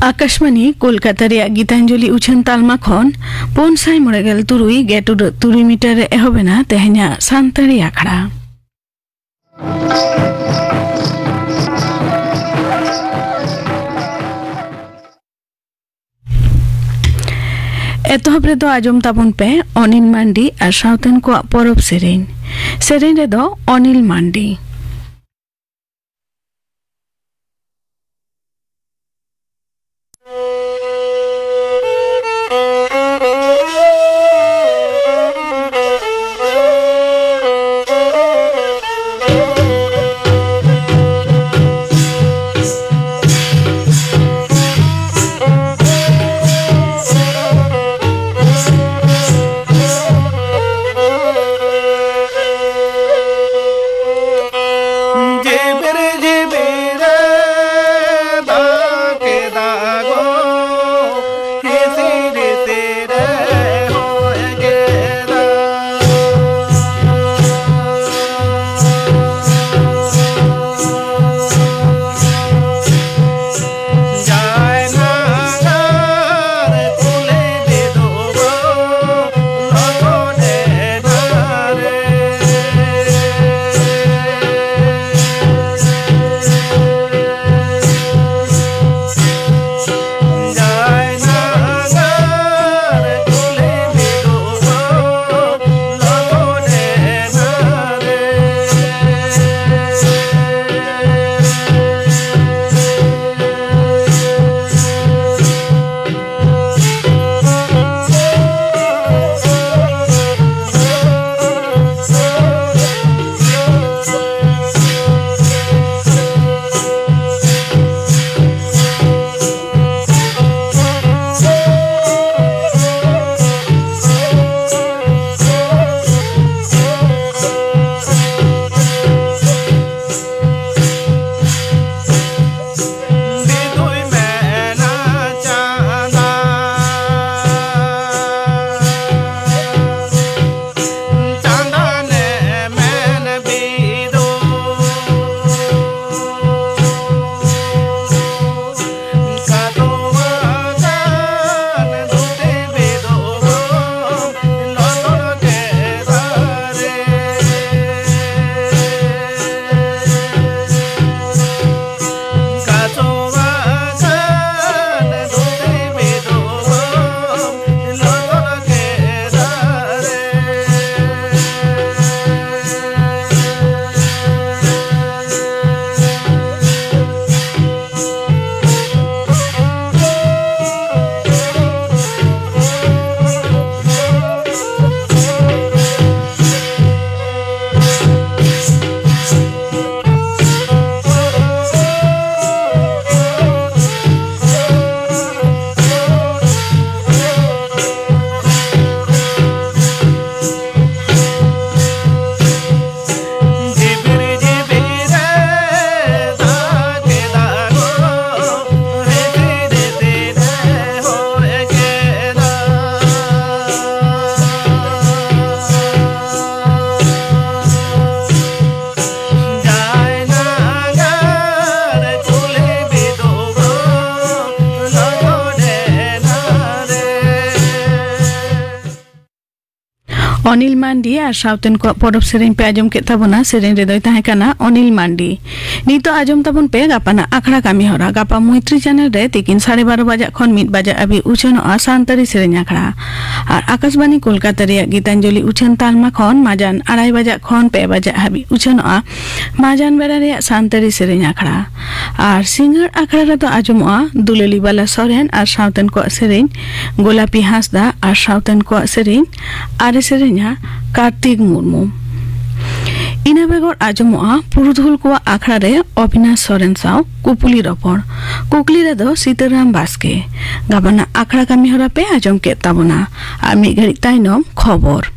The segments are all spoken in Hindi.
आकाशवाणी कोलकाता रे गीतांजलि उछन तालमा खन 593 मीटर एहबेना तेहना सानताड़ी आखड़ा एतहब रे दो आजम ताबन पे अनिल मांडी और साउथन को परब सेरेन रे दो अनिल मांडी अनिल मांडी और साउथन को परब सेरेन पे आजम के ताबना सेरेन रे दोय ताहेकाना अनिल मांडी नितो आजम ताबन पे गापाना आखड़ा कामी हरा गापा मैत्री चैनल रे तिकिन 12:30 बजे खन 1 बजे अभी उछन आसांतरी सेरेन आखड़ा और आकाशवाणी कोलकाता रे गीतांजलि उछन तालमा खन माजान 2:30 बजे खन 2 बजे अभी उछन माजान बेरा रे सानतरी सेरेन आखड़ा और सिंगर आखड़ा रे तो आजम दुलेली वाला सोरेन और साउथन को सेरेन गोलापी हांसदा और साउथन को सेरेन आरे सेरेन कार्तिक मुर्मू इना बेगर आजमोआ पुरुधुल को आखड़ा रे अविनाश सोरेन साव कुपुली रपड़ कुकली रे दो सीताराम बास्के गाबाना आखड़ा कामी हरा पे आजम के ताबना आमी घड़ी ताइनम खबर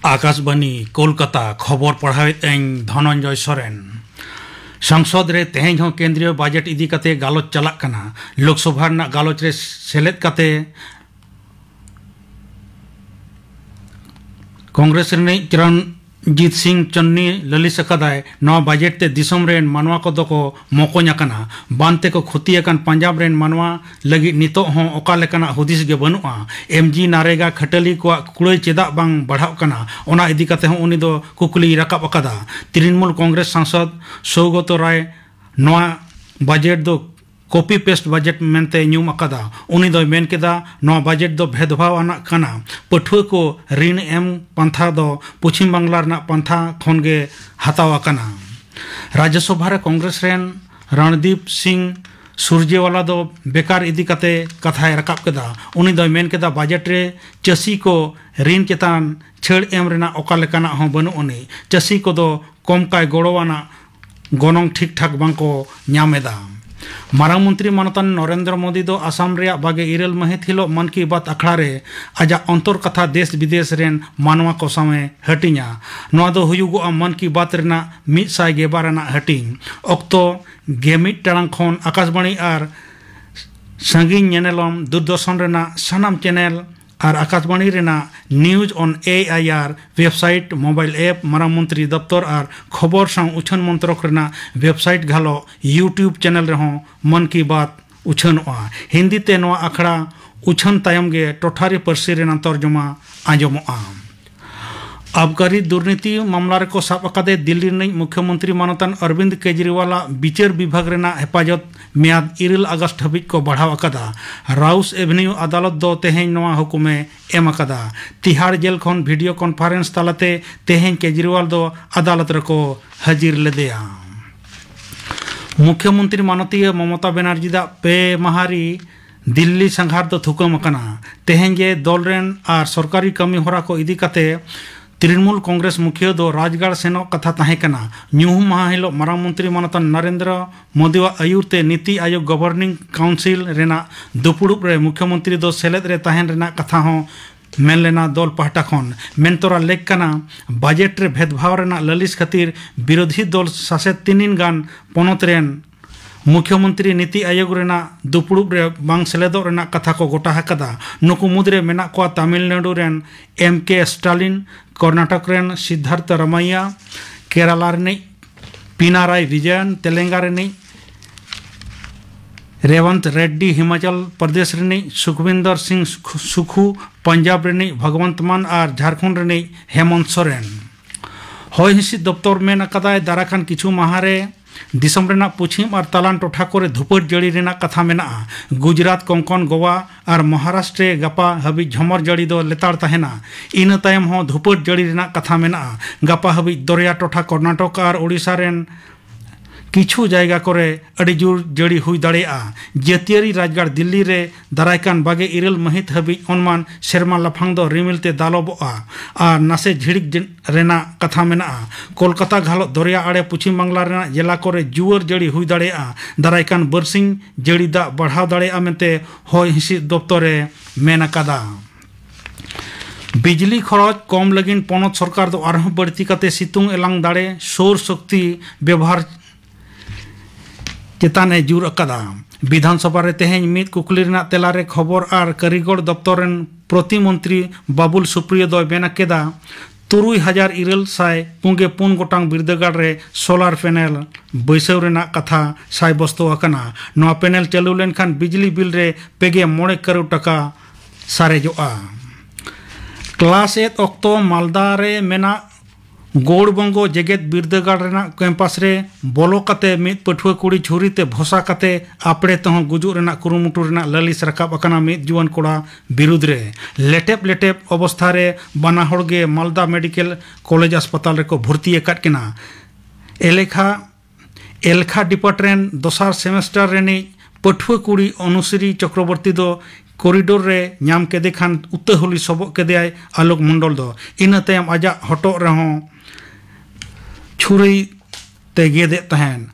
आकाशवाणी कोलकाता खबर पढ़ावे धनंजय सोरेन संसद रे तेहें हो केंद्रीय बजट इदी कते गालोच चलाक कना लोकसभा ना गालोच रे सेलेद कते कांग्रेस रे चरण जीत सिंह चन्नी ललिस अकादाय नवा बजट ते दिसम रेन मानवा को दो मोकोñ अकना बानते को खुती अकन पंजाब रेन मानवा लगी नितो हों ओका लेकना हुदिस गे बनुआ एमजी नारेगा खटली को कुड़ै चेदा बांग बढ़ाव कना ओना इदी कते हों उनी दो कुकली रकाब अकादा तृणमूल कांग्रेस सांसद सौगत राय नवा बजट दो कॉपी पेस्ट बजट मेनते न्यूम अकादा उनी दो मेन केदा नवा बजट दो भेदभाव आना कना पठुआ को ऋण एम पंथा दो पश्चिम बांग्ला रना पंथा खनगे हताव अकना राज्यसभा रे कांग्रेस रेन रणदीप सिंह सुरजेवाला दो बेकार इदी कते कथाय रकाब केदा उनी दो मेन केदा बजट रे चासी को ऋण चेतान छेड़ एम रेना ओका लेकाना हों बनु उनी चासी को दो कम काय गोड़वाना गोनोंग ठीक ठाक बांको न्यामेदा मारांग मंत्री मानतान नरेंद्र मोदी दो आसाम रे बागे इरल महित हिलो मन की बात अखड़ा रे आजा अंतर कथा देश विदेश रेन मानवा को सामे हटिंगा नवा दो हुयुगो मन की बात रेना 112 रेना हटिंग अक्तो गेमिट टांग खन आकाशवाणी आर संगीन चैनलम दूरदर्शन रेना सनाम चैनल और आकाशवाणी रेना news on AIR website mobile app मारांग मंत्री दफ्तर और खबर संग उछन मंत्रक रेना वेबसाइट घालो यूट्यूब चैनल रहो मन की बात उछनोआ हिंदी ते नवा अखड़ा उछन तायम गे टोठारी परसी रेना तर्जुमा आंजमोआ आबकारी दुर्नीति मामला को साब अकादे दिल्ली रिनिज मुख्यमंत्री मानतान अरविंद केजरीवाल विचार विभाग रेना हेफाजत मेयाद 1 अगस्त हबिज को बढ़ाव अकादा राउस एवेन्यू अदालत दो तेहें नवा हुकुमे एम अकादा तिहाड़ जेल खन वीडियो कॉन्फ्रेंस तालाते तेहें केजरीवाल दो अदालत रको हाजिर लेदेया मुख्यमंत्री मानतीय ममता बनर्जी दा पे महारी दिल्ली संघार दो थुकम अकना तेहें जे दल रेन और सरकारी कमी होरा को इदी कते तृणमूल कांग्रेस मुखिया दो राजगढ़ सेनो कथा ताहेकना न्यूह माह हिलो मारांग मंत्री मानतान नरेंद्र मोदी आयुरते नीति आयोग गवर्निंग काउंसिल रेना दुपुड़ुब रे मुख्यमंत्री दो सेलेद रे ताहेन रेना कथा हों मेन लेना दल पाहटा खन मेन तोरा लेक कना बजट रे भेदभाव रेना ललिस खातिर विरोधी दल सासेत 3 गान पनत रेन मुख्यमंत्री नीति आयोग रेना दुपुड़ुब रे बांग सेलेदो रेना कथा को गोटा हकदा नुकु मुद्रे मेना को तमिलनाडु रेन MK स्टालिन कर्नाटक रेन सिद्धार्थ रमैया केरला रेनी पिनाराई विजयन तेलंगाना रेनी रेवंत रेड्डी हिमाचल प्रदेश रेनी सुखविंदर सिंह सुखू पंजाब रेनी भगवंत मान और झारखंड रेनी हेमंत सोरेन हय हिंसिद दफ्तर मेन अकादाय दाराखान किछु माहारे दिसम रेना पश्चिम और तालान टोठा करे धुपट जड़ी रेना कथा मेना गुजरात कोंकण गोवा और महाराष्ट्र गपा हबी झमर जड़ी दो लेताड़ तहेना इन तायम हो धुपट जड़ी रेना कथा मेना गपा हबी दरिया टोठा कर्नाटक और ओडिशा रेन किछु जायगा करे अड़ी जोर जड़ी हुई दाड़ेआ जतियारी राजगढ़ दिल्ली रे दारायकान बागे 1 महित हबी अनुमान शेरमा लफांग दो रिमिलते दालोबोआ और नासे झिड़िक रेना कथा मेना कोलकाता घालो दरिया आड़े पश्चिम बांग्ला रेना जिला करे जुअर जड़ी हुई दाड़ेआ दारायकान बरसिंग जड़ी दा बढ़ाव दाड़ेआ मेनते हय हिंसिद दफ्तरे मेन अकादा बिजली खरच कम लगिन पनत सरकार दो आरह बढ़ती कते सितुंग एलांग दाड़े सौर शक्ति व्यवहार चेताने जुर अकादा विधानसभा रे तेहें मित कुकली रेना तेला रे खबर और कारीगर दफ्तर रेन प्रतिमंत्री बाबुल सुप्रियो दो बेना केदा 3,900 गोटांग बिरदगाड़ रे सोलार पैनल बैसाव रेना कथा साय बस्तो अकना नवा पैनल चालू लेनखान बिजली बिल रे पेगे 9 करोड़ टका सारेजोआ क्लास 8 अक्तो मालदा रे मेना गौड़बंगो जेगेत बिरदगाड़ रेना कैंपास रे बोलो कते मित पठुआ कुड़ी छुरी ते भोसा कते आपड़े तह गुजु रेना कुरुमुटु रेना ललिस रकाब अकना मित जुआन कोड़ा विरुद्ध रे लेटेप अवस्था रे बाना हड़गे मालदा मेडिकल कॉलेज अस्पताल रे को भर्ती अकाद केना एलखा डिपार्टमेंट दोसार सेमेस्टर रेनी पठुआ कुड़ी अनुश्री चक्रवर्ती दो कॉरिडोर रे नाम केदे खान उत्तहोली सबक केदे आलोक मंडल दो इन तायम आजा हटो रहो छुरी ते गेदे तहन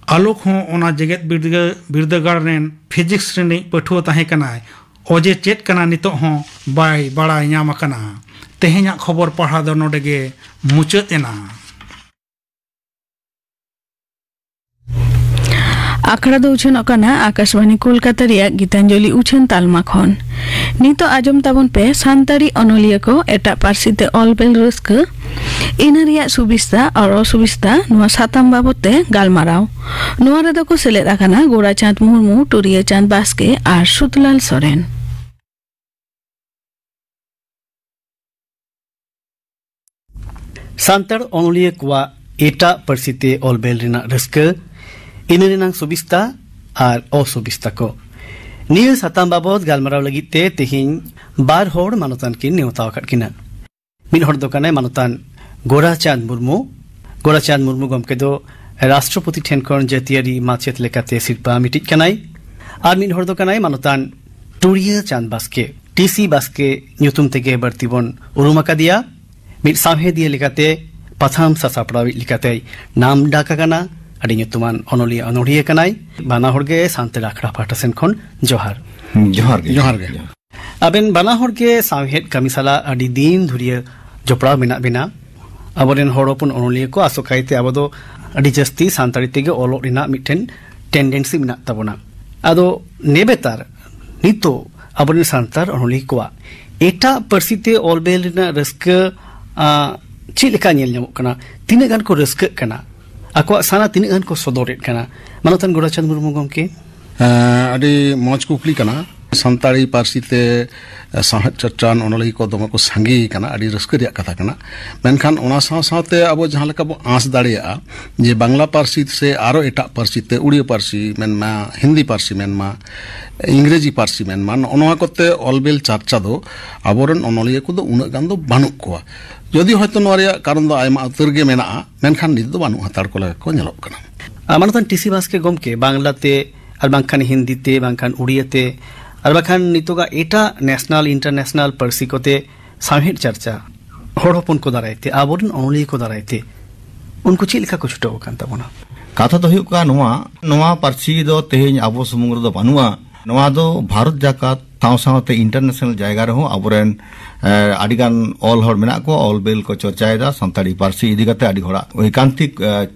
आलोक हों ओना जेगेत बिरदगाड़ रेन फिजिक्स रेनी पठुआ तहें कनाय ओजे चेत कना नितो हों बाय बाड़ाय नाम अकना तेहेंया खबर पढ़ा दो नोडेगे मुचाद एना आखड़ा दो उछन ओकाना आकाशवाणी कोलकाता रिया गीतांजलि उछन तालमा खन नितो आजम ताबन पे सान्ताड़ी अनलिया को एटा पार्सिते अलबेल रस्का इन रिया सुबिस्ता और असुबिस्ता नुआ साताम बाबते गालमाराव नुआ रेदो को सेलेद आकाना गोराचाँद मुर्मू टुरिया चाँद बास्के और सुतलाल सोरेन सान्ताड़ अनलिया कुआ एटा पार्सिते अलबेल रिना रस्का इन रिना सुबिस्ता और असुबिस्ता को निया साताम बाबत गालमाराव लगिते तेहिं बार होड़ मानतान की नेवता आकाद किना मिद होड़ दो कानाय मानतान गोराचाँद मुर्मू गमके दो राष्ट्रपति ठेन खन जातियारि माचेत लेकाते सिरपा मिटिज कानाय आर मिद होड़ दो कानाय मानतान टुरिया चाँद बास्के टीसी बास्के ᱧᱩᱛᱩᱢ तेगे बर्ती बन उरुम आकादिया मिद सावहेदिया लेकाते पाथाम सासापड़ावी लेकाते नाम डाका काना अड़ी ᱧᱩᱛᱩᱢᱟᱱ अनलिया अनोड़िया कानाय बाना होड़गे सान्ताड़ आखड़ा पाहटा सेन खन जोहार जोहार गे आबेन बाना होड़गे सावहेद कामी साला अड़ी दिन धुरिया जोपड़ाव मेना बिना आबोरेन होड़ोपन अनलिया को आसोकायते आबो दो अड़ी जस्ती सान्ताड़ी तेगे ओलोग रिना मिटेन टेंडेंसी मेना ताबोना आदो नेबेतार नितो आबोरेन सान्ताड़ अनलिया को एटा पार्सिते अलबेल रिना रस्का ᱪᱮᱫ ᱞᱮᱠᱟ ᱧᱮᱞ ᱧᱟᱢᱚᱜ ᱠᱟᱱᱟ ᱛᱤᱱᱟᱹᱜ ᱜᱟᱱ ᱠᱚ ᱨᱟᱹᱥᱠᱟᱹᱜ ᱠᱟᱱᱟ ᱟᱠᱚᱣᱟᱜ ᱥᱟᱱᱟ ᱛᱤᱱᱟᱹᱜ ᱜᱟᱱ ᱠᱚ ᱥᱚᱫᱚᱨᱮᱫ ᱠᱟᱱᱟ ᱢᱟᱱᱚᱛᱟᱱ ᱜᱳᱨᱟᱪᱟᱸᱫ ᱢᱩᱨᱢᱩ ᱜᱚᱢᱠᱮ ᱟᱹᱰᱤ ᱢᱚᱡᱽ ᱠᱩᱠᱞᱤ ᱠᱟᱱᱟ ᱥᱟᱱᱛᱟᱲᱤ ᱯᱟᱹᱨᱥᱤᱛᱮ ᱥᱟᱶᱦᱮᱫ ᱪᱚᱨᱪᱟᱱ ᱚᱱᱚᱞᱤᱭᱟᱹ ᱠᱚ ᱫᱚᱢᱮ ᱠᱚ ᱥᱟᱸᱜᱮ ᱠᱟᱱᱟ ᱟᱹᱰᱤ ᱨᱟᱹᱥᱠᱟᱹ ᱨᱮᱭᱟᱜ ᱠᱟᱛᱷᱟ ᱠᱟᱱᱟ ᱢᱮᱱᱠᱷᱟᱱ ᱚᱱᱟ ᱥᱟᱶ-ᱥᱟᱶᱛᱮ ᱟᱵᱚ ᱡᱟᱦᱟᱸ ᱞᱮᱠᱟ ᱵᱚ ᱟᱸᱥ ᱫᱟᱲᱮᱭᱟᱜᱼᱟ ᱡᱮ ᱵᱟᱝᱞᱟ ᱯᱟᱹᱨᱥᱤ ᱥᱮ ᱟᱨᱚ ᱮᱴᱟᱜ ᱯᱟᱹᱨᱥᱤᱛᱮ ᱩᱲᱤᱭᱟ ᱯᱟᱹᱨᱥᱤ ᱢᱮᱱᱢᱟ ᱦᱤᱱᱫᱤ ᱯᱟᱹᱨᱥᱤ ᱢᱮᱱᱢᱟ इंग्रेजी पार्सी मेनमा नोआ कोते अलबेल चर्चा दो आबोरन अनलिया को दो उनक गान दो बानुक कोआ यदि हयतो नोआ रेया कारण दो आयमा उतर गे मेना मेनखान नित दो बानु हतार को लगा को नेलोक कना मानोतन TC Baske गमके बांग्लाते are बांखान हिंदीते बांखान उड़ियाते are बांखान नितोगा Etah national international Parsi कोते सावहेद चर्चा होड़ोपन को दारायते आबोरन अनलिया को दारायते उनको चेद लेका को छुटाव कान ताबोना कथा तो हुयुक का नोआ पार्सी दो तेहेñ आबो सुमुंग दो बानुआ नोआ दो भारत जाकात सावते इंटरनेशनल जायगा रहो आबोरेन आडिगान ऑल हर मेना को अलबेल को चर्चायदा सान्ताड़ी पार्सी इदी कते आडी होड़ा एकांतिक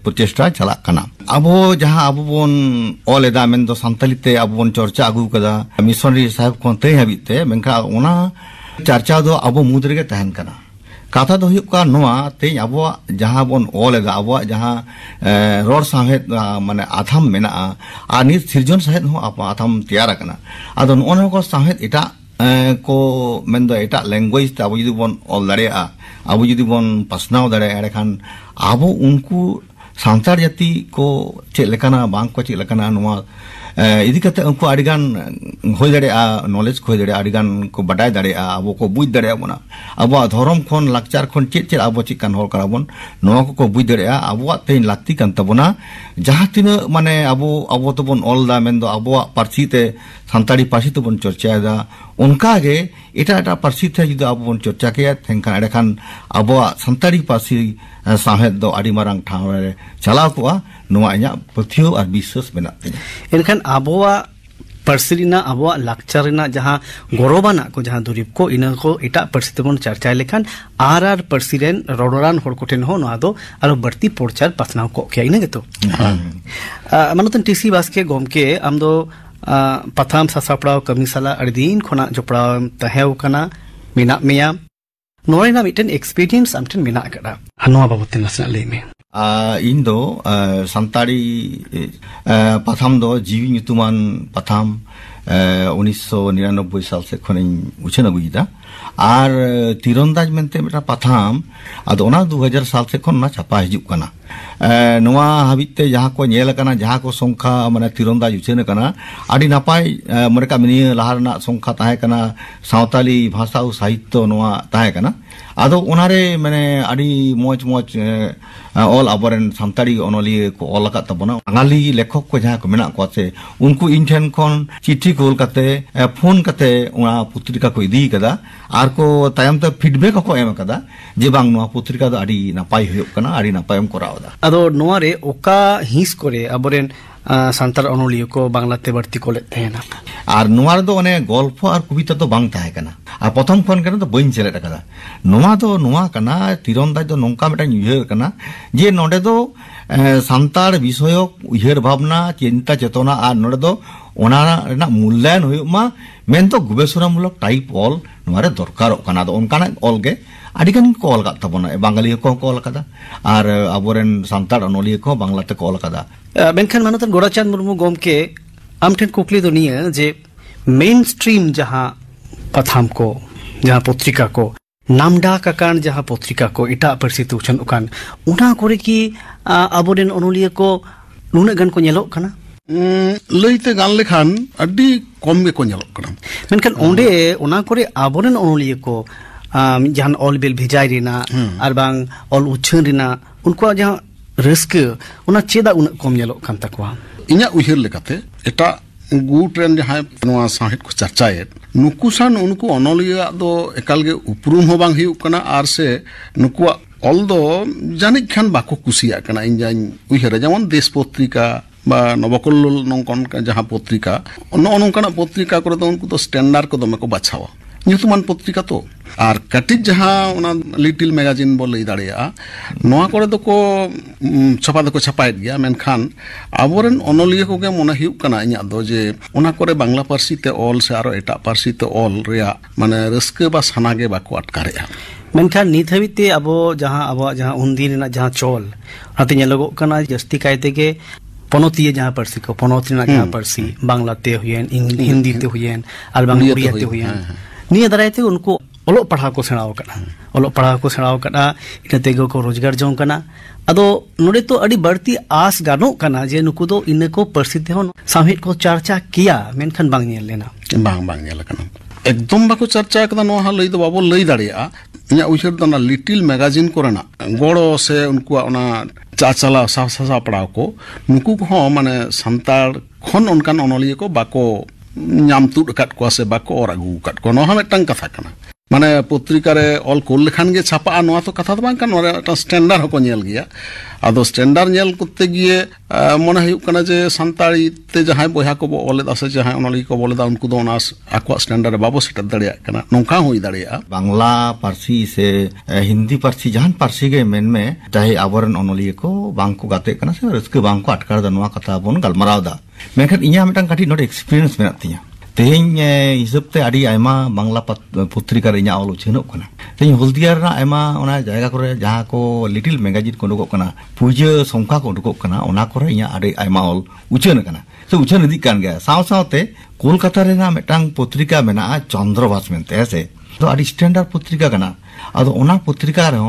प्रचेष्टा चला कना आबो जहां आबो बोन ऑल एदा मेन दो सान्तालीते आबो बोन चर्चा आगु कदा मिशनरी साहब को ते हबिते मेनका ओना चर्चा दो आबो मुद्रे के तहन कना कथा दो हुयुक का नोआ तेñ आबो जहां बोन ऑल एदा आबो जहां रोड साहेद माने आथाम मेना आ नि सिरजन साहेद हो आथाम तैयार कना आदो नोन को साहेद एटा को मेंदो एटा लैंग्वेज ता आबो जुदी बोन ऑल दाड़ेया आबो जुदी बोन पासनाव दाड़ेया एडे खान आबो उनको सान्ताड़ जाति को चेद लेकाना बांग को चेद लेकाना नोआ इदी कते उनको आडिगान होय दाड़ेया नॉलेज को होय दाड़ेया आडिगान को बाडाय दाड़ेया आबो को बुझ दाड़ेया बोना आबो धर्म खन लाकचार खन चेद आबो चिकान होल करा बोन नोआ को बुझ दाड़ेया आबो तेñ लाक्ति कान ताबोना जहां तिना माने आबो तो बोन ऑल दा मेन दो आबो पार्सी ते सान्ताड़ी पार्सी तो बोन चर्चायदा उनका गे एटा एटा पार्सी थे जुदी आबो बोन चर्चा के थेंखान एडे खान आबो सान्ताड़ी पार्सी साहेद दो आडी मारांग ठाव रे चलाव कोआ नोआ इया पथियो और विश्वास मेना तिना एनखान आबोआ पार्सी रिना आबोआ लाकचार रिना जहां गौरवाना को जहां दुरीब को इना को एटा पार्सी ते बोन चर्चा लेखान आर पार्सी रेन रोडरान होड़ कोठेन हो नोआ दो आरो बढ़ती पोरचार पासनाव को क्या इना गेतो मानोतन टीसी बास्के गमके आम दो पाथाम सासापड़ाव कमी साला अड़ी दिन खोना जोपड़ाव तहेव कना मेना मेया नोरेना मिटन एक्सपीरियंस आमठन मेना कड़ा नोआ बाबते नसना ले में इन दो सान्ताड़ी पाथाम दो जीवी ᱧᱩᱛᱩᱢᱟᱱ पाथाम 1999 साल से खन उछन अगुदा और तीरंदाज मेनते मेटा पाथाम आदो 2000 साल से खन ना छापा हिजुक कना नोआ हाबिते जहां को नेल कना जहां को संख्या माने तीरंदाज उछन कना आडी नापाय मरका मिनी लहारना संख्या ताहे कना सावताली भाषा और साहित्य नोआ ताहे कना आदो उनारे माने आडी मोज ऑल आबोरेन सान्ताड़ी अनलिया को ऑल का तबना बांगाली लेखक को जहां को मेना को से उनको इंठन खन चिट्ठी कोल कते फोन कते उना पत्रिका को इदी कदा आर को तायम त फीडबैक को एम कदा जे बांग नोआ पत्रिका दो आडी नापाय हुयो कना आडी नापायम करावदा आदो नोआ रे ओका हिस करे आबोरेन santar onoliyo ko banglate barti kolet tehena আর নোয়ার দো অনে গল্প আর কবিতা তো বাং তাহে কানা আর প্রথম খন কেন তো বইন সেলেট কাদা নোয়া দো নোয়া কানা তীরন্দাজ দো নংকা মিটাং উইহার কানা যে নডে দো সান্তার বিষয়ক উইহার ভাবনা চিন্তা চেতনা আর নডে দো ওনা রেনা মূল্যায়ন হইব মা মেন তো গবেষণামূলক টাইপ অল নোয়ারে দরকারক কানা দো অনকানা অলগে আডিগান ko ol kat tabona bangali ko ol kada ar aboren santar onoli ko banglate ko ol kada menkan manutan Gorachand Murmu gomke amten kukli do niya je mainstream jaha patham ko jaha potrika ko namda kakan jaha potrika ko eta parsitu uchan ukan una kore ki aboren onoliya ko nuna gan ko nyelok kana লইতে গান লেখান আডি কম গে ko nyelok kana menkan onde ona kore aboren onoliya ko jahan ol bel bhejai rena ar bang ol uchhan rena unko jahan risk ona cheda un kom nyelok kan takwa inya uihir lekate eta gu trend jahan noa sahit ko charchayet nukusan unku onoliya do ekalge uprum ho bang hiuk kana ar se nuku ol do janik khan bako kusiya kana injan uihira jemon desh potrika বা নবকল্লোল নঙ্কন যাহা পত্রিকা অন্য নঙ্কানা পত্রিকা করে তো উনকু তো স্ট্যান্ডার্ড কো দমে কো বাছাওয়া nyutuman পত্রিকা তো আর কাটিজ যাহা ওনা লিটল ম্যাগাজিন বলে দাঁড়িয়া নোয়া করে তো কো ছাপা দো ছাপাইত গিয়া মেনখান আবরেন অনলিয়া কোগে মনে হিউক কানা ইঞা দো যে ওনা করে বাংলা পার্সিতে অল সে আরো এটা পার্সিতে অল রেয়া মানে রস্কে বা সানাগে বাকো আটকারেয়া menkan nit habite abo jaha undin na jaha chol ate nyelogok kana jasti kaite ge ponotiye jaha parsi ko ponoti na jaha parsi banglate huyen hindi te huyen ar bang uriya te huyen niya darai te unko olok padha ko senao kana ita te go ko rozgar jong kana ado node to adi barti as gano kana je nuku do inko parsi te hon samhit ko charcha kiya menkan bang nyel lena bang nyel kana একদম বাকো চর্চা kada no ha lei do babo lei daria inya uishar dana little magazine korena goro se unku ona chachala sa padaw ko nuku ko mane santar khon onkan onoliye ko bako nyam tud kat ko se bako oragu kat ko no ha metang katha kana মানে পত্রিকারে অল করলে খান গিয়ে ছাপা নোয়া তো কথা তো বাং কান একটা স্ট্যান্ডার্ড হকো ñel গিয়া আদো স্ট্যান্ডার্ড ñel করতে গিয়ে মনে হয় কানা যে সান্তাড়িতে যাহাই বইহা কো বলে দাসে যাহাই অনলি কো বলে দা উনকু দো নাস আকো স্ট্যান্ডার্ড বাবো সেটা দাঁড়িয়া কানা নংকা হই দাঁড়িয়া বাংলা পার্সি সে হিন্দি পার্সি জাহান পার্সি গে মেন মে তাই আবরন অনলি কো বাংকো গাতে কানা সে রস্কে বাংকো আটকার দা নোয়া কথা বন গালমারাও দা মেখান ইয়া মিটাং কাটি নট এক্সপেরিয়েন্স মেনাত তিয়া तेहें हिसाब ते आड़ी आयमा बांग्ला पत्रिका रे ᱧᱟᱣ ᱪᱷᱮᱱᱚᱜ ᱠᱟᱱᱟ तेहें हल्दिया ᱨᱮᱱᱟᱜ आयमा ओना जायगा करे जहां को लिटिल मैगजीन को उडुकोग कना पूजा संख्या को उडुकोग कना ओना करे इया आड़ी आयमा ऑल उचन कना से उचन इदी कान गया साव सावते कोलकाता रेना मेटांग पत्रिका मेना चंद्रवास मेनते से तो आड़ी स्टैंडर्ड पत्रिका कना आदो ओना पत्रिका रे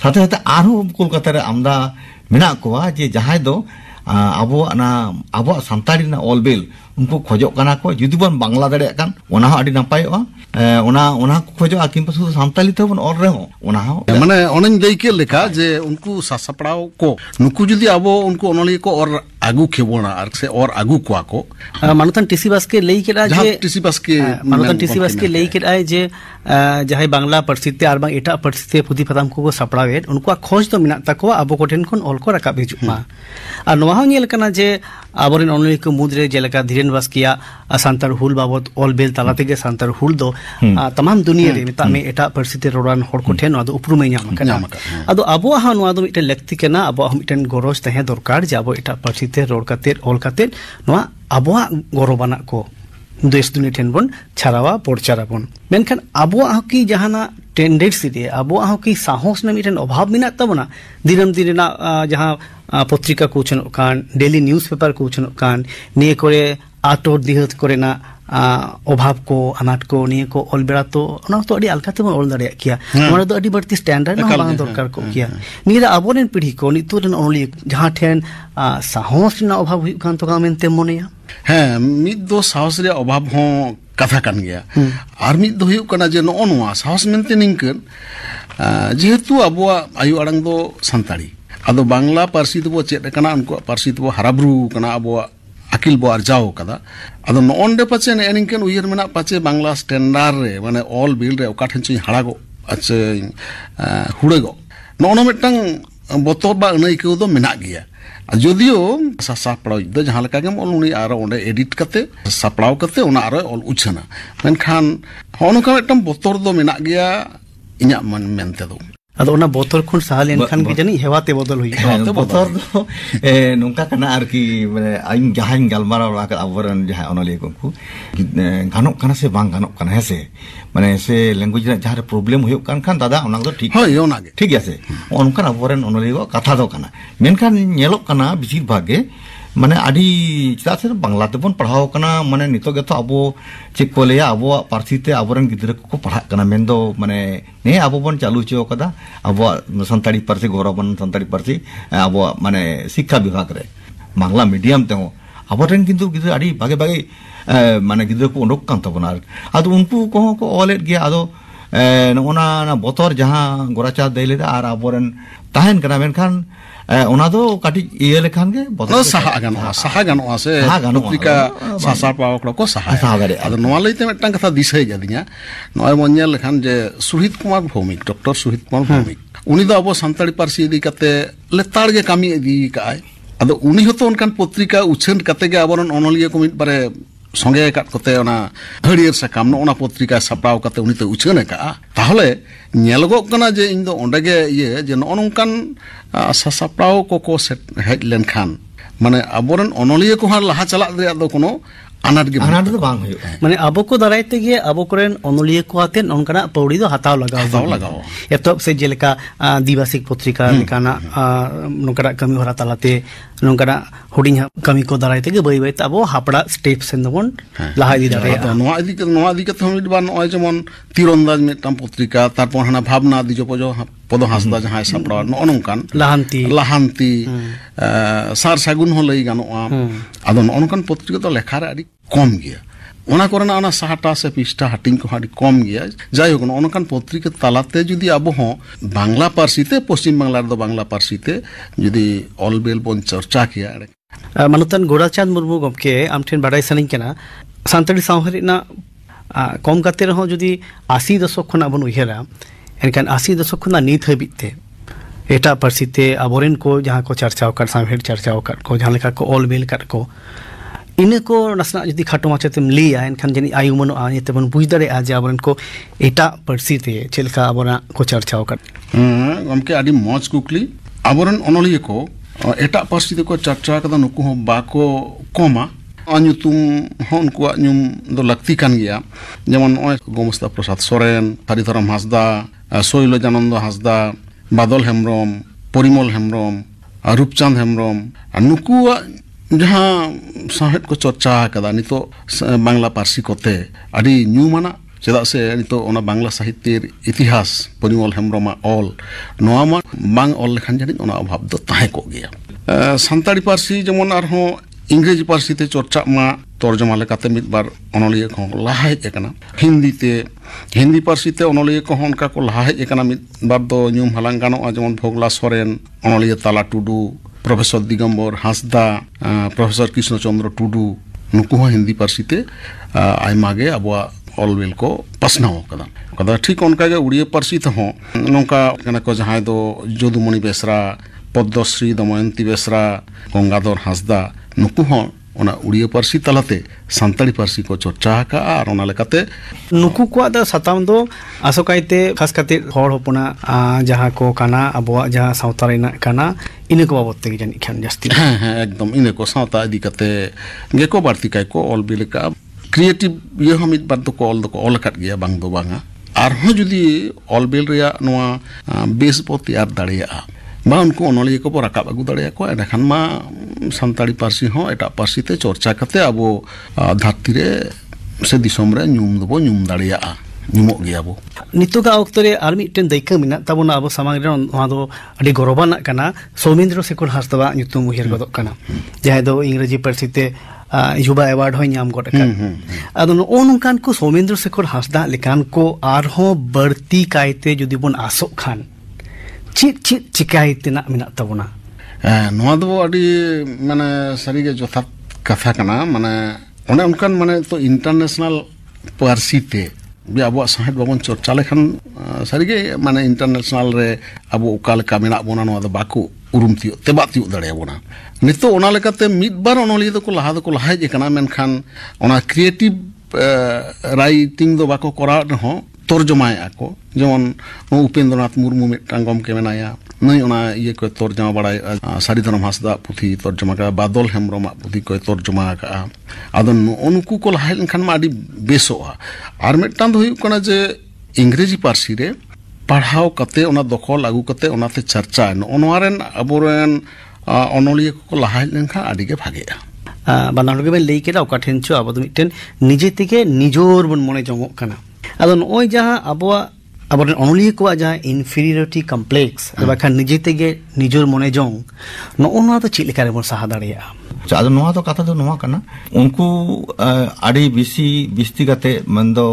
साथे साथे आरो कोलकाता रे आमदा मेना कोआ जे जहां दो ᱟᱵᱚᱣᱟᱜ ᱥᱟᱱᱛᱟᱲᱤ ᱨᱮᱱᱟᱜ ᱚᱞᱵᱮᱞ उनको खोजोग कना को जुदी बन बांग्ला दाड़े कान ओना हो आडी नापायोगा ओना को खोजोग किंतु शुद्ध सान्ताली ते बन और रे हो ओना हो माने ओनन देई के लेखा जे उनको सासपड़ाव को नुकु जुदी आबो उनको ओनली को और आगु खेबोना आर से और आगु कोआ को मानुतन टीसी बस के लेई केडा जे टीसी बस के मानुतन टीसी बस के लेई केडा जे जहाय बांग्ला परसिते आर बांग एटा परसिते पुथि पताम को सपड़ावे उनको खोज तो मिना तको आबो कोठेन कोन ऑल को रकाब हिजुमा आ नोवा हो नेल कना जे आबोरेन ओनली को मुद्रे जेलका धीरेन बस किया सांतार हुल बाबत ऑल बेल तालाते के सांतार हुल दो तमाम दुनिया रे मिता में एटा परसिते रोडान हर को ठेन आदो उपरुमे ᱧᱟᱢ कना आदो आबो हा नोवा दो मिटे लक्ति केना आबो मिटेन गरज तहे दरकार जे आबो एटा परसिते रोड काते ऑल काते नोवा आबो गौरवाना को देश दुनिया ठेन बन छारावा पोरचारा बन मेनखान आबो की जहाना टेंडेंसी रे आबो की साहस ने मिटेन अभाव मिना तबना दिनम दिना जहां पत्रिका को उछन कान डेली न्यूज़पेपर को उछन कान निये करे आटोर दिहत करेना अभाव को अनाट को निये को ऑल बेड़ा तो ना तो अडी अलकाते बन ऑल दाड़िया किया ओना तो अडी बढ़ती स्टैंडर्ड ना बांग दरकार को किया निरा आबोरेन पीढ़ी को नितुरन ओनली जहां ठेन साहस ना अभाव हुई कान तो कामेनते मोनेया ᱦᱮᱸ ᱢᱤᱫ ᱫᱚ ᱥᱟᱦᱚᱥ ᱨᱮᱭᱟᱜ ᱚᱵᱷᱟᱵ ᱦᱚᱸ ᱠᱟᱛᱷᱟ ᱠᱟᱱ ᱜᱮᱭᱟ ᱟᱨ ᱢᱤᱫ ᱫᱚ ᱦᱩᱭᱩᱜ ᱠᱟᱱᱟ ᱡᱮ ᱱᱚᱜᱼᱚ ᱱᱚᱣᱟ ᱥᱟᱦᱚᱥ ᱢᱮᱱᱛᱮ ᱱᱤᱝᱠᱟᱹᱱ ᱡᱮᱦᱮᱛᱩ ᱟᱵᱚᱣᱟᱜ ᱟᱭᱩ ᱟᱲᱟᱝ ᱫᱚ ᱥᱟᱱᱛᱟᱲᱤ ᱟᱫᱚ ᱵᱟᱝᱞᱟ ᱯᱟᱹᱨᱥᱤ ᱛᱮᱵᱚ ᱪᱮᱫ ᱟᱠᱟᱱᱟ ᱩᱱᱠᱩᱣᱟᱜ ᱯᱟᱹᱨᱥᱤ ᱛᱮᱵᱚ ᱦᱟᱨᱟᱵᱩᱨᱩ ᱟᱠᱟᱱᱟ ᱟᱵᱚᱣᱟᱜ ᱟᱹᱠᱤᱞ ᱵᱚ ᱟᱨᱡᱟᱣ ᱟᱠᱟᱫᱟ ᱟᱫᱚ ᱱᱚᱜᱼᱚᱱᱰᱮ ᱯᱟᱪᱮ ᱱᱮᱜᱼᱮ ᱱᱤᱝᱠᱟᱹᱱ ᱩᱭᱦᱟᱹᱨ ᱢᱮᱱᱟᱜ ᱯᱟᱪᱮ ᱵᱟᱝᱞᱟ ᱥᱴᱮᱱᱰᱟᱨᱰ ᱨᱮ ᱢᱟᱱᱮ ᱚᱞ ᱵᱤᱞ ᱨᱮ ᱚᱠᱟ ᱴᱷᱮᱱ ᱪᱚᱧ ᱦᱟᱲᱟᱜᱚᱜ ᱟᱪᱪᱷᱟ ᱦᱩᱲᱟᱹᱜᱚᱜ ᱱᱚᱜᱼᱚ ᱱᱚᱣᱟ ᱢᱤᱫᱴᱟᱝ botor ba nai ko do menak gea jodio sasaplao do jahan leka gem ol uni aro onde edit kate saplao kate ona aro ol uchana menkhan hono ka mitam botor do menak gea inya man mente do ado ona botol khun sahalen khan gi jani hewate bodol hui botor do nungka kana arki mane aing jahan galmara la aboran jahan onali ko ku ganok kana se bang ganok kana hese mane se language ra jahar problem huyuk kan dada onang do thik hoi ona ge ঠিক আছে অনকান আবরেন অনলিগো কথা দো কানা মেনখান নেলক কানা বেশির ভাগে মানে আদি চিতাছে বাংলাতে বন পড়াও কানা মানে নিতো গেতো আবো চেক কলেয়া আবো পার্সিতে আবরেন গিদ্রে কো পড়া কানা মেন্দো মানে নে আবো বন চালু চো কাদা আবো সান্তাড়ি পার্সি গৌরবন সান্তাড়ি পার্সি আবো মানে শিক্ষা বিভাগ রে বাংলা মিডিয়াম তেও আবরেন কিন্তু গিদ্রে আদি ভাগে ভাগে মানে গিদ্রে কো অনক কান তবনা আদো উনকু কো কো অলেট গিয়া আদো ona botor jahan goracha deileda ar aboren tahen kana menkhan ona do kati iye lekhan ge botor saha ganoa se putrika sasar paw ko saha gare ado noa leite metang katha disai jadinya noy monyel lekhan je Suhit Kumar Bhomik Dr. Suhit Kumar Bhomik uni do abo santari parsi idi kate letar ge kami idi kai ado uni hoto onkan putrika uchen kate ge aboron onoliye ko mit bare songe kat kote ona harier sakam no ona potrika sapraw kate uni te uchene ka tahole nyelogok kana je indo ondege ye je no onkan sapraw ko set hej len khan mane aboren onoliye ko har laha chalak re do kono anat ge anat do bang hoyo mane abo ko darai te ge abo koren onoliye ko aten onkana paudi do hataw lagaw eto se jeleka divasik potrika lekana nokara kami hora talate nongkana huding kami ko darai te ge bai bai abo hapda steps en don laha di dare noa adi ka thom ban noy jemon tirondaj metam potrika tarpor hana bhabna di jopojo podo hasda jahay sapra no ononkan lahanti sar sagun ho lei ganoa ado no ononkan potrika to lekhare adi kom gea ona korena ona sahata se pista hating ko hadi kom gea jai hok no ononkan potrika talate judi abo ho bangla parsite poschim banglar do bangla parsite judi olbel bon chorcha kiya manutan Godachand Murmu gomke amthen badai saning kana santari sawhari na kom kate reho judi 80 দশক khona bon uhera enkan 80 দশক khona nit habite eta parsite aboren ko jaha ko charchao kar samher charchao kar ko jaha leka ko olbel kar ko ine ko nasna jodi khato machatem liya enkan jani ayumano ane bon buj dare aje aboren ko eta parsite chelka abora ko charchao kar gomke adi moj kukli aboren onoliye ko eta parsite ko charcha kada nuku ho bako koma anyutum hon ko nyum do lakti kan gya jemon oy Gomusta Prasad Soren Haritharam Hasda Soilo Janando Hasda Badol Hemrom Porimol Hemrom Rupchand Hemrom nuku jaha sahet ko charcha kada nito bangla parsi kote adi nyumana chedak se nito ona bangla sahityer itihas Porimol Hemroma ol noa ma bang ol lekhan jani ona obhab do tahe ko gya santari parsi jemon arho इंग्रेजी Parsi ते चर्चा मा तर्जमा लेकाते मिदबार अनलिये को लाहाय एकना हिंदी पार्सी ते अनलिये को हनका को लाहाय एकना मिदबार दो न्यूम हलांग गानो जेमन भोगला सोरेन अनलिये ताला टुडू प्रोफेसर दिगंबर हासदा प्रोफेसर कृष्ण चंद्र टुडू नुकु हिंदी पार्सी ते आइमागे अबवा ऑलवेल को पसनाव कदा ठीक उनका के उड़िया पार्सी ते हो नोंका कना को जहां दो जोदुमणि बेसरा पद्मश्री दमयंती बेसरा गंगाधर हासदा नुकु हो ona udiya parsi talate santari parsi ko chorcha ka ar ona lekate nuku ko da satam do asokaite khas kate hor hopona jaha ko kana abwa jaha sautarina kana ine ko babot te jani khan jasti ekdom ine ko sauta adi kate ge ko barti kai ko ol bileka creative ye hamit bad ko ol kat gya bang do banga ar ho judi ol bil ria noa base poti ar daria ba unko onoliye ko rakab agu daria ko edakhan ma santari parsi ho eta parsi te chorcha kate abo dharti re se disom re nyum do nyum daria nyumok gya bo nitoga oktore ar mitten daika mina tabona abo samang re ona do adi goroban kana Soumendra Shekhar Hasda nyutum uher godok kana jahe do ingreji parsi te युवा अवार्ड हो nyam got kan ado no onunkan ko Soumendra Shekhar Hasda lekan ko arho barti kaite jodi bon asok khan chit chikai tina mina tabona noa do adi mane sari ge jothat katha kana mane one unkan mane to international parsi te ᱟᱵᱚᱣᱟᱜ ᱥᱟᱶᱦᱮᱫ ᱵᱟᱵᱚᱱ ᱪᱚᱨᱪᱟ ᱞᱮᱠᱷᱟन ᱥᱟᱹᱨᱤᱜᱮ ᱢᱟᱱᱮ ᱤᱱᱴᱟᱨᱱᱮᱥᱱᱟᱞ ᱨᱮ ᱟᱵᱚ ᱚᱠᱟ ᱞᱮᱠᱟ ᱢᱮᱱᱟᱜ ᱵᱚᱱᱟ ᱱᱚᱣᱟ ᱫᱚ ᱵᱟᱠᱚ ᱩᱨᱩᱢ ᱛᱤᱭᱳᱜ ᱛᱮᱵᱟᱜ ᱛᱤᱭᱳᱜ ᱫᱟᱲᱮᱭᱟᱵᱚᱱᱟ ᱱᱤᱛᱚᱜ ᱚᱱᱟ ᱞᱮᱠᱟᱛᱮ ᱢᱤᱫ ᱵᱟᱨ ᱚᱱᱚᱞᱤᱭᱟᱹ ᱫᱚᱠᱚ ᱞᱟᱦᱟ ᱦᱮᱡ ᱟᱠᱟᱱᱟ ᱢᱮᱱᱠᱷᱟन ᱚᱱᱟ ᱠᱨᱤᱭᱮᱴᱤᱵ রাইটিং ᱫᱚ ᱵᱟᱠᱚ ᱠᱚᱨᱟᱣ ᱨᱮᱦᱚᱸ তর্জমাᱭᱮᱜᱼᱟ ᱠᱚ ᱡᱮᱢᱚᱱ ᱩᱯᱮᱱᱫᱨᱚᱱᱟথ ᱢᱩᱨᱢᱩ ᱢᱤᱫᱴᱟᱝ ᱜᱚᱢᱠᱮ ᱢᱮᱱᱟᱭᱟ ᱱᱩᱭ ᱚᱱᱟ ᱤᱭᱟᱹ ᱠᱚ ᱛᱚᱨᱡᱚᱢᱟ ᱵᱟᱲᱟᱭᱮᱜᱼᱟ ᱥᱟᱨᱤᱫᱷᱚᱨᱚᱢ ᱦᱟᱸᱥᱫᱟ ᱯᱩᱛᱷᱤ ᱛᱚᱨᱡᱚᱢᱟ ᱠᱟᱜᱼᱟ ᱵᱟᱫᱚᱞ ᱦᱮᱢᱵᱨᱚᱢᱟᱜ ᱯᱩᱛᱷᱤ ᱠᱚ ᱛᱚᱨᱡᱚᱢᱟ ᱠᱟᱜᱼᱟ ᱟᱫᱚ ᱱᱩᱠᱩ ᱠᱚ ᱞᱟᱦᱟ ᱞᱮᱱᱠᱷᱟᱱ ᱢᱟ ᱟᱹᱰᱤ ᱵᱮᱥᱚᱜᱼᱟ ᱟᱨ ᱢᱤᱫᱴᱟᱝ ᱫᱚ ᱦᱩᱭᱩᱜ ᱠᱟᱱᱟ ᱡᱮ ইংরেজি পার্সি রে পড়াও কতে ওনা দখল আগু কতে ওনাতে চর্চা নওয়া রেন আবরেন অনলিয়া কো লাহাই লেনখান আডিগে ভাগেয়া বানান লগে বেন লেই কেডা অকাঠেন চো আবো মিটেন নিজে থেকে নিজোর বন মনে জমক কানা আদো নয় যাহা আবো আবরেন অনলিয়া কো যাহা ইনফেরিয়রিটি কমপ্লেক্স বাখান নিজে থেকে নিজোর মনে জং নওনা তো চিলেকারে বন সাহা দাঁড়িয়া ᱟᱫᱚ ᱱᱚᱣᱟ ᱫᱚ ᱠᱟᱛᱷᱟ ᱫᱚ ᱱᱚᱣᱟ ᱠᱟᱱᱟ ᱩᱱᱠᱩ ᱟᱹᱰᱤ ᱵᱤᱥᱤ ᱵᱤᱥᱛᱤ ᱠᱟᱛᱮ ᱢᱮᱱᱫᱚ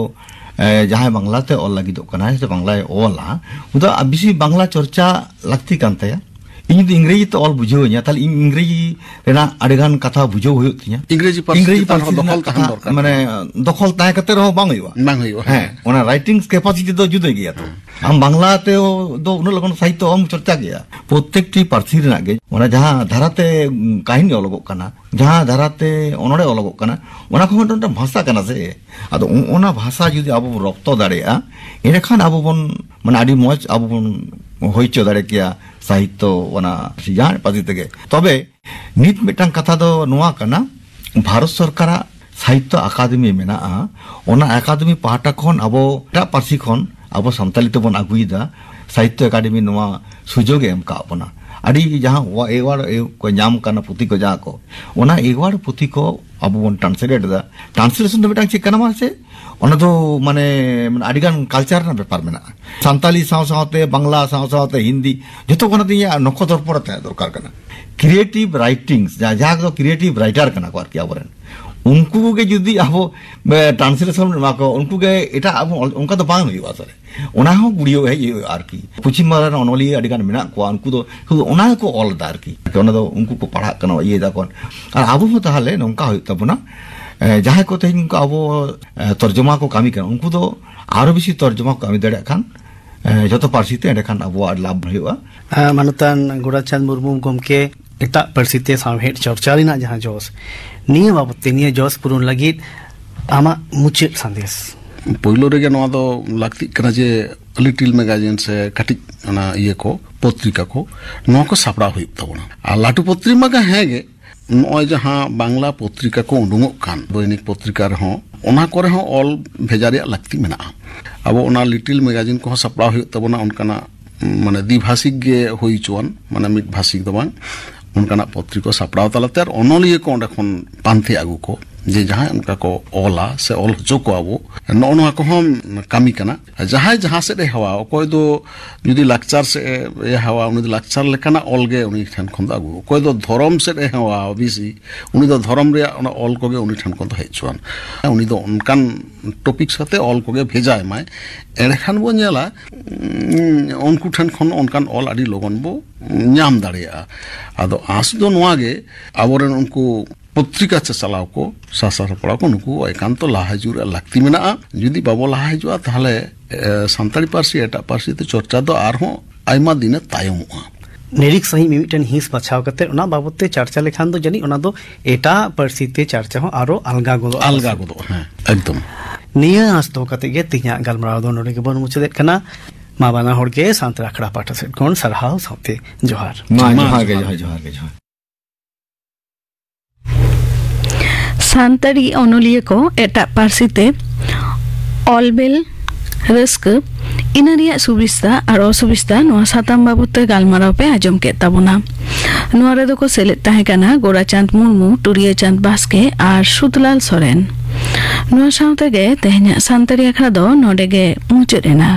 ᱡᱟᱦᱟᱸᱭ ᱵᱟᱝᱞᱟᱛᱮ ᱚᱞ ᱞᱟᱹᱜᱤᱫᱚᱜ ᱠᱟᱱᱟᱭ ᱥᱮ ᱵᱟᱝᱞᱟᱭ ᱚᱞᱟ ᱩᱱᱫᱚ ᱵᱤᱥᱤ ᱵᱟᱝᱞᱟ ᱪᱚᱨᱪᱟ ᱞᱟᱹᱠᱛᱤ ᱠᱟᱱ ᱛᱟᱭᱟ ᱤᱧ ᱡᱩᱫᱤ ᱤᱝᱨᱮᱡᱤ ᱛᱮ ᱚᱞ ᱵᱩᱡᱷᱟᱹᱣᱤᱧᱟ ᱛᱟᱦᱞᱮ ᱤᱧ ᱤᱝᱨᱮᱡᱤ ᱨᱮᱱᱟᱜ ᱟᱹᱰᱤᱜᱟᱱ ᱠᱟᱛᱷᱟ ᱵᱩᱡᱷᱟᱹᱣ ᱦᱩᱭᱩᱜ ᱛᱤᱧᱟ ᱤᱝᱨᱮᱡᱤ ᱯᱟᱹᱨᱥᱤ ᱫᱚᱠᱷᱚᱞ ᱛᱟᱦᱮᱱ ᱫᱚᱨᱠᱟর ᱢᱟᱱᱮ ᱫᱚᱠᱷᱚᱞ ᱛᱟᱦᱮᱸ ᱠᱟᱛᱮ ᱨᱮᱦᱚᱸ ᱵᱟᱝ ᱦᱩᱭᱩᱜᱼᱟ ᱦᱮᱸ ᱚᱱᱟ রাইটিং ক্যাপাসিটি ᱫᱚ ᱡᱩᱫᱟᱹ ᱜᱮᱭᱟ ᱛᱚ ᱟᱢ ᱵᱟᱝᱞᱟᱛᱮ ᱫᱚ ᱩᱱᱟᱹᱜ ᱞᱚᱜᱚᱱ ᱥᱟহিত্য ᱚᱢ ᱪᱚᱨᱪᱟ ᱜᱮᱭᱟ ᱯᱨᱚত্যেকটি ᱯᱟᱹᱨᱥᱤ ᱨᱮᱱᱟᱜ ᱜᱮ ᱚᱱᱟ ᱡᱟᱦᱟᱸ ধারাতে কাহিনী ᱚᱞᱚᱜᱚᱜ ᱠᱟᱱᱟ ᱡᱟᱦᱟᱸ ধারাতে ᱚᱱᱚᱲᱮ ᱚᱞᱚᱜᱚᱜ ᱠᱟᱱᱟ ᱚᱱᱟ ᱠᱚ ᱢᱤᱫᱴᱟᱝ ᱵᱷᱟষᱟ ᱠᱟᱱᱟ ᱥᱮ ᱟᱫᱚ ᱚᱱᱟ ᱵᱷᱟষᱟ ᱡᱩᱫᱤ ᱟᱵᱚ ᱵᱚᱱ ᱨᱚᱯᱛᱚ ᱫᱟᱲᱮᱭᱟᱜᱼᱟ ᱮᱱᱠᱷᱟᱱ ᱟᱵᱚ ᱵᱚᱱ ᱢᱟᱱᱮ ᱟᱹᱰᱤ ᱢᱚᱡᱽ ᱟᱵᱚ ᱵᱚᱱ ᱦᱩᱭᱪᱚ ᱫᱟᱲᱮ ᱠᱮᱭᱟ সাহিত্য ওনা সিজান পাজি থেকে তবে নিত মিটাং কথা দো নোয়া কানা ভারত সরকারা সাহিত্য একাডেমি মেনাআ ওনা একাডেমি পাহাটা খন আবো টা পার্সি খন আবো সান্তালি তে বন আগুইদা সাহিত্য একাডেমি নোয়া সুযোগ এম কা বনা আদি যাহা এওয়ার কো নাম কানা পুথি কো যা কো ওনা এওয়ার পুথি কো আবো বন ট্রান্সলেট দা ট্রান্সলেশন দো মিটাং চি কানা মাসে ওনা তো মানে আডিগান কালচার না ব্যাপার মেনা সান্তালি সাথে বাংলা সাথে হিন্দি যত কোন দিয়া নক্ষত্র পড়তে দরকার কানা ক্রিয়েটিভ রাইটিংস যা ক্রিয়েটিভ রাইটার কানা কো আর কি আবরেন उनको के जुदी आबो ट्रांसलेशन माको उनको के एटा आबो उनका तो बांग हुई आसरे ओना हो गुडियो है ये आर की पश्चिम बंगाल अनोली अडिगान मेना को उनको तो ओना को ऑल दार की ओना तो उनको को पढ़ा कना ये दा कोन और आबो हो ताहले नोंका होय तबना जहां को ते उनको आबो तर्जुमा को कामी कना उनको तो आरो बेसी तर्जुमा को कामी दड़े खान जतो पार्सी ते एडे खान आबो लाभ हुआ मानतान गोराचांद मुर्मू गमके एटा पार्सी ते सामहेट चर्चा रिना जहां जोस निया बाबते निया जोस पुरुन लगित आमा मुचे संदेश पहिलो रेगे नवा दो लागती कना जे लिटिल मैगजीन से कटिक ना ये को पत्रिका को नवा को सापड़ा हुई तबना आ लाटू पत्रिका का हेगे नय जहां बांग्ला पत्रिका को उडुंगो कान दैनिक पत्रिका रहो ओना करे हो ऑल भेजारिया लागती मेना अब ओना लिटिल मैगजीन को सापड़ा हुई तबना उनकाना माने द्विभाषिक गे हुई चोन माने मिड भाषिक दो बांग उनकाना पत्रिका सापड़ाव तालाते और अनलिया को ओंडे खन पांथे आगु को जे जहां उनका को ओला से ओल जो को आबो नोनवा को हम कामी कना जहां से हवा कोई दो जुदी लेक्चर से हवा उनी दो लेक्चर लेकना ओल गे उनी ठन खन आगु कोई दो धर्म से हवा बिसी उनी दो धर्म रे ओल को गे उनी ठन खन हेचुआन उनी दो उनकान टॉपिक साथे ओल को गे भेजाय माय एड़े खान बो नेला उनको ठन खन उनकान ओल आदि लगन बो ᱧᱟᱢ ᱫᱟᱲᱮᱭᱟᱜᱼᱟ ᱟᱫᱚ ᱟᱥ ᱫᱚ ᱱᱚᱣᱟ ᱜᱮ ᱟᱵᱚᱨᱮᱱ ᱩᱱᱠᱩ पत्रिका चलाव को सासार पड़ा को नुकु एकांत लाहा हिजुर लाक्ति मेना जुदी बाबो लाहा हिजुआ ताहले सान्ताली पार्सी एटा पार्सी ते चर्चा दो आरहो आयमा दिने तायमोआ नेरिक सही मिमिटन हिंस बचाव करते ओना बाबते चर्चा लेखान दो जनी ओना दो एटा पार्सी ते चर्चा हो आरो अलगा गोदो हां एकदम निया आस दो कते गे तिया गलमराव दो नोडे के बन मुचदेत कना मा बाना होड़ के सांतरा अखड़ा पाटा से कोन सरहाव साथे जोहार जोहार के सान्ताड़ी अनलिया को एटा पार्सीते ऑलबेल रस्क इनारिया सुबिस्ता और असुबिस्ता नोआ साताम बाबते गालमाराव पे आजम के ताबुना नोआ रेदो को सेलेक्ट ताहे काना गोराचांद मुर्मू टुरिया चांद बास्के और सुतलाल सोरेन नोआ साउते गे तेहना सान्ताड़ी अखड़ा दो नोडे गे मुचेरेना।